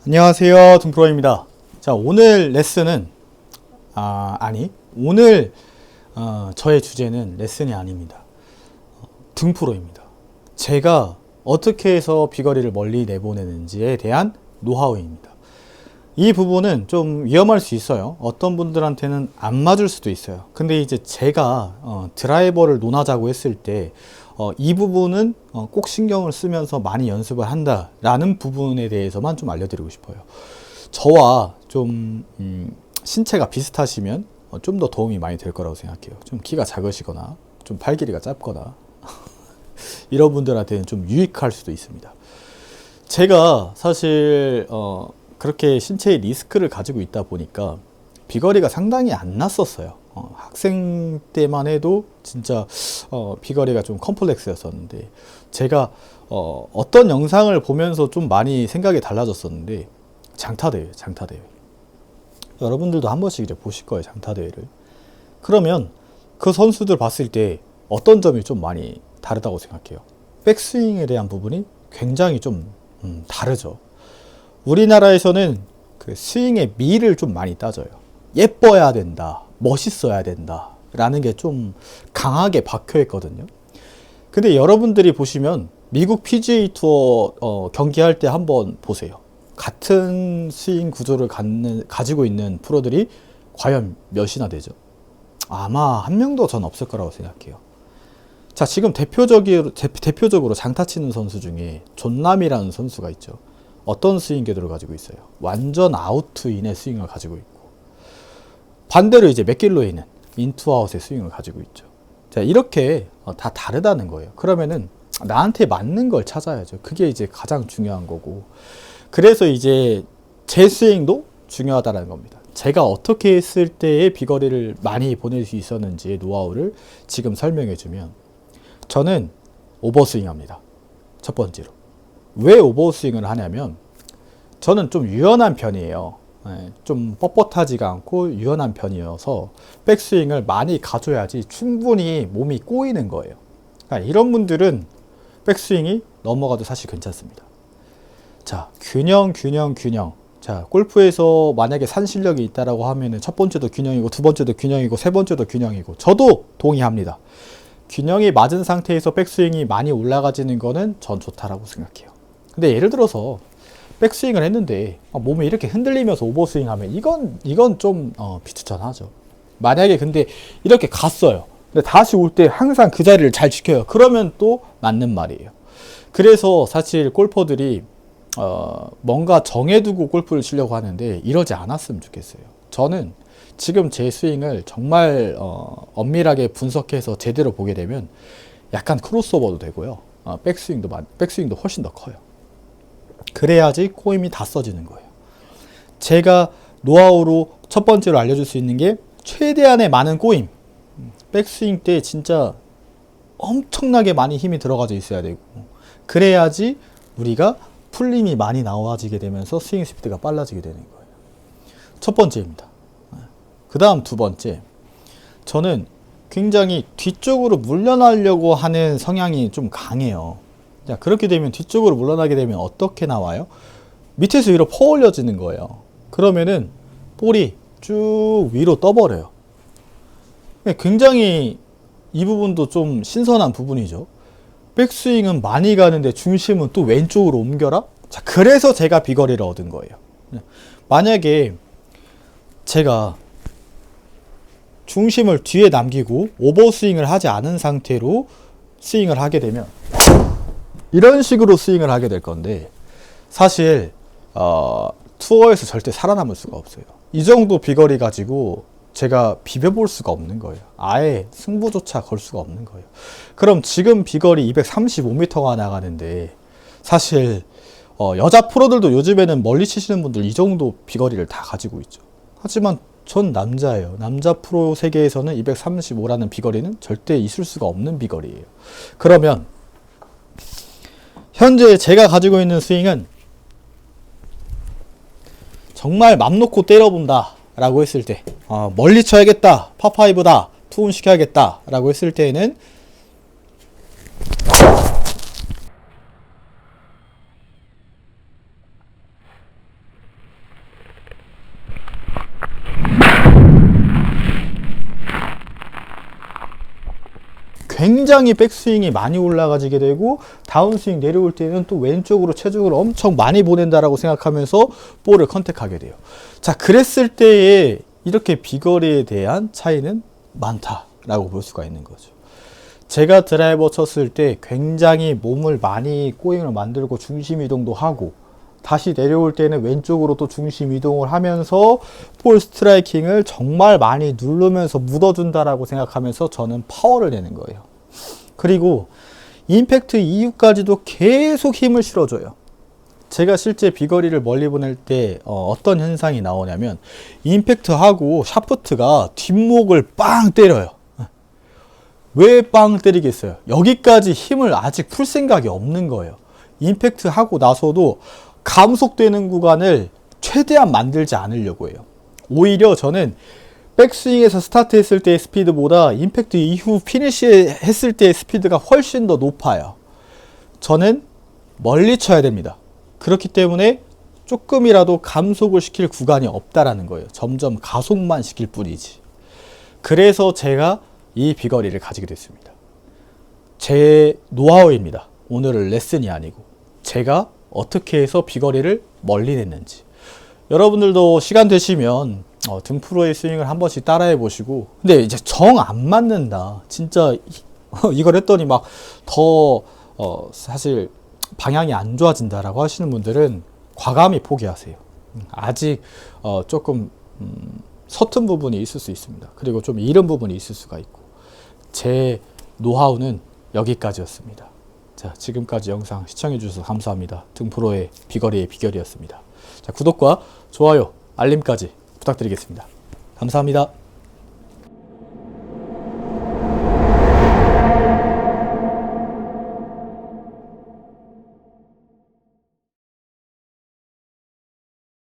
안녕하세요, 등프로입니다. 자, 오늘 레슨은 오늘 저의 주제는 레슨이 아닙니다. 등프로입니다. 제가 어떻게 해서 비거리를 멀리 내보내는지에 대한 노하우입니다. 이 부분은 좀 위험할 수 있어요. 어떤 분들한테는 안 맞을 수도 있어요. 근데 이제 제가 드라이버를 논하자고 했을 때 이 부분은 꼭 신경을 쓰면서 많이 연습을 한다라는 부분에 대해서만 좀 알려드리고 싶어요. 저와 좀 신체가 비슷하시면 좀 더 도움이 많이 될 거라고 생각해요. 좀 키가 작으시거나 좀 팔 길이가 짧거나 이런 분들한테는 좀 유익할 수도 있습니다. 제가 사실 그렇게 신체의 리스크를 가지고 있다 보니까 비거리가 상당히 안 났었어요. 학생 때만 해도 진짜 비거리가 좀 컴플렉스였었는데, 제가 어떤 영상을 보면서 좀 많이 생각이 달라졌었는데, 장타대회. 여러분들도 한 번씩 이제 보실 거예요, 장타대회를. 그러면 그 선수들 봤을 때 어떤 점이 좀 많이 다르다고 생각해요? 백스윙에 대한 부분이 굉장히 좀 다르죠. 우리나라에서는 그 스윙의 미를 좀 많이 따져요. 예뻐야 된다, 멋있어야 된다 라는 게 좀 강하게 박혀 있거든요. 근데 여러분들이 보시면 미국 PGA 투어 경기할 때 한번 보세요. 같은 스윙 구조를 가지고 있는 프로들이 과연 몇이나 되죠? 아마 한 명도 전 없을 거라고 생각해요. 자, 지금 대표적으로 장타 치는 선수 중에 존남이라는 선수가 있죠. 어떤 스윙 궤도를 가지고 있어요? 완전 아웃투인의 스윙을 가지고 있고, 반대로 이제 맥길로이는 인투아웃의 스윙을 가지고 있죠. 자, 이렇게 다 다르다는 거예요. 그러면은 나한테 맞는 걸 찾아야죠. 그게 이제 가장 중요한 거고, 그래서 이제 제 스윙도 중요하다는 겁니다. 제가 어떻게 했을 때의 비거리를 많이 보낼 수 있었는지의 노하우를 지금 설명해 주면, 저는 오버스윙 합니다. 첫 번째로. 왜 오버스윙을 하냐면, 저는 좀 유연한 편이에요. 좀 뻣뻣하지가 않고 유연한 편이어서 백스윙을 많이 가져야지 충분히 몸이 꼬이는 거예요. 그러니까 이런 분들은 백스윙이 넘어가도 사실 괜찮습니다. 자, 균형. 자, 골프에서 만약에 산 실력이 있다라고 하면은 첫 번째도 균형이고, 두 번째도 균형이고, 세 번째도 균형이고, 저도 동의합니다. 균형이 맞은 상태에서 백스윙이 많이 올라가지는 거는 전 좋다라고 생각해요. 근데 예를 들어서 백스윙을 했는데 몸이 이렇게 흔들리면서 오버스윙 하면 이건 좀 비추천하죠. 만약에 근데 이렇게 갔어요. 근데 다시 올 때 항상 그 자리를 잘 지켜요. 그러면 또 맞는 말이에요. 그래서 사실 골퍼들이 뭔가 정해두고 골프를 치려고 하는데 이러지 않았으면 좋겠어요. 저는 지금 제 스윙을 정말 엄밀하게 분석해서 제대로 보게 되면 약간 크로스오버도 되고요. 백스윙도 훨씬 더 커요. 그래야지 꼬임이 다 써지는 거예요. 제가 노하우로 첫 번째로 알려줄 수 있는 게 최대한의 많은 꼬임. 백스윙 때 진짜 엄청나게 많이 힘이 들어가져 있어야 되고, 그래야지 우리가 풀림이 많이 나와지게 되면서 스윙 스피드가 빨라지게 되는 거예요. 첫 번째입니다. 그 다음 두 번째. 저는 굉장히 뒤쪽으로 물러나려고 하는 성향이 좀 강해요. 자, 그렇게 되면 뒤쪽으로 물러나게 되면 어떻게 나와요? 밑에서 위로 퍼올려지는 거예요. 그러면은 볼이 쭉 위로 떠버려요. 굉장히 이 부분도 좀 신선한 부분이죠. 백스윙은 많이 가는데 중심은 또 왼쪽으로 옮겨라? 자, 그래서 제가 비거리를 얻은 거예요. 만약에 제가 중심을 뒤에 남기고 오버스윙을 하지 않은 상태로 스윙을 하게 되면 이런 식으로 스윙을 하게 될 건데, 사실 투어에서 절대 살아남을 수가 없어요. 이 정도 비거리 가지고 제가 비벼볼 수가 없는 거예요. 아예 승부조차 걸 수가 없는 거예요. 그럼 지금 비거리 235m가 나가는데, 사실 여자 프로들도 요즘에는 멀리 치시는 분들 이 정도 비거리를 다 가지고 있죠. 하지만 전 남자예요. 남자 프로 세계에서는 235라는 비거리는 절대 있을 수가 없는 비거리예요. 그러면 현재 제가 가지고 있는 스윙은 정말 맘 놓고 때려본다 라고 했을 때, 멀리 쳐야겠다, 파5다, 투혼 시켜야겠다 라고 했을 때에는 굉장히 백스윙이 많이 올라가지게 되고 다운스윙 내려올 때는 또 왼쪽으로 체중을 엄청 많이 보낸다라고 생각하면서 볼을 컨택하게 돼요. 자, 그랬을 때에 이렇게 비거리에 대한 차이는 많다라고 볼 수가 있는 거죠. 제가 드라이버 쳤을 때 굉장히 몸을 많이 꼬잉을 만들고 중심 이동도 하고 다시 내려올 때는 왼쪽으로 또 중심 이동을 하면서 볼 스트라이킹을 정말 많이 누르면서 묻어준다라고 생각하면서 저는 파워를 내는 거예요. 그리고 임팩트 이후까지도 계속 힘을 실어줘요. 제가 실제 비거리를 멀리 보낼 때 어떤 현상이 나오냐면 임팩트하고 샤프트가 뒷목을 빵 때려요. 왜 빵 때리겠어요? 여기까지 힘을 아직 풀 생각이 없는 거예요. 임팩트 하고 나서도 감속되는 구간을 최대한 만들지 않으려고 해요. 오히려 저는 백스윙에서 스타트 했을 때의 스피드보다 임팩트 이후 피니시 했을 때의 스피드가 훨씬 더 높아요. 저는 멀리 쳐야 됩니다. 그렇기 때문에 조금이라도 감속을 시킬 구간이 없다라는 거예요. 점점 가속만 시킬 뿐이지. 그래서 제가 이 비거리를 가지게 됐습니다. 제 노하우입니다. 오늘은 레슨이 아니고 제가 어떻게 해서 비거리를 멀리 냈는지. 여러분들도 시간 되시면 등 프로의 스윙을 한 번씩 따라해 보시고, 근데 이제 정 안 맞는다, 진짜 이걸 했더니 막 더 사실 방향이 안 좋아진다라고 하시는 분들은 과감히 포기하세요. 아직 조금 서툰 부분이 있을 수 있습니다. 그리고 좀 이른 부분이 있을 수가 있고. 제 노하우는 여기까지였습니다. 자, 지금까지 영상 시청해 주셔서 감사합니다. 등프로의 비거리의 비결이었습니다. 자, 구독과 좋아요, 알림까지 부탁드리겠습니다. 감사합니다.